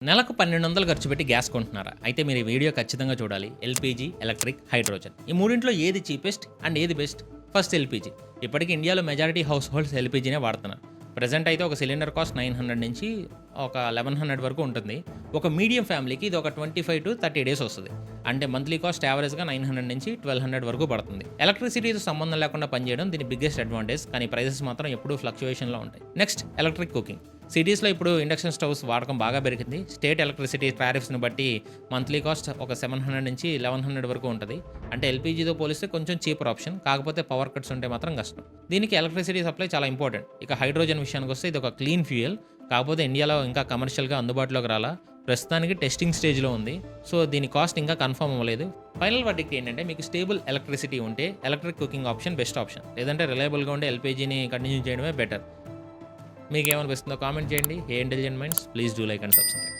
నెలకు 1200 ఖర్చు పెట్టి గ్యాస్ కొంటున్నారా? అయితే మీరు ఈ వీడియో ఖచ్చితంగా చూడాలి. LPG, electric, hydrogen. ఈ మూడింట్లో ఏది చీపెస్ట్ అండ్ ఏది బెస్ట్? First LPG. ఇప్పటికి ఇండియాలో మెజారిటీ హౌస్ హోల్డ్స్ ఎల్‌పీజీనే వాడుతున్నారు. ప్రెజెంట్ అయితే ఒక సిలిండర్ కాస్ట్ 900 నుంచి ఒక 1100 వరకు ఉంటుంది. ఒక మీడియం ఫ్యామిలీకి ఇది ఒక 25-30 డేస్ వస్తది. అంటే మంత్లీ కాస్ట్ యావరేజ్‌గా 900 నుంచి 1200 వరకు పడుతుంది. ఎలక్ట్రిసిటీతో సంబంధం లేకుండా పనిచేయడం దీని బిగ్గెస్ట్ అడ్వాంటేజ్. కానీ ప్రైసెస్ మాత్రం ఎప్పుడూ ఫ్లక్చుయేషన్‌లో ఉంటాయి. Next electric cooking. సిటీస్‌లో ఇప్పుడు ఇండక్షన్ స్టవ్స్ వాడకం బాగా పెరిగింది. స్టేట్ ఎలక్ట్రిసిటీ టారిఫ్స్‌ని బట్టి మంత్లీ కాస్ట్ ఒక 700 నుంచి 1100 వరకు ఉంటది. అంటే ఎల్‌పీజీతో పోలిస్తే కొంచెం చీపర్ ఆప్షన్. కాకపోతే పవర్ కట్స్ ఉంటే మాత్రం కష్టం. దీనికి ఎలక్ట్రిసిటీ సప్లై చాలా ఇంపార్టెంట్. ఇక హైడ్రోజన్ విషయానికొస్తే ఇది ఒక క్లీన్ ఫ్యూయల్. కాకపోతే ఇండియాలో ఇంకా కమర్షియల్‌గా అందుబాటులోకి రాలా. ప్రస్తుతానికి టెస్టింగ్ స్టేజ్‌లో ఉంది. సో దీని కాస్ట్ ఇంకా కన్ఫర్మ్ అవ్వలేదు. ఫైనల్ వర్డిక్ట్ ఏంటంటే మీకు స్టేబుల్ ఎలక్ట్రిసిటీ ఉంటే electric cooking option best option. లేదంటే రిలయబుల్‌గా ఉండే ఎల్‌పీజీని కంటిన్యూ చేయడమే బెటర్. మీకేమనిపిస్తుందో కామెంట్ చేయండి. Hey intelligent minds please do like and subscribe.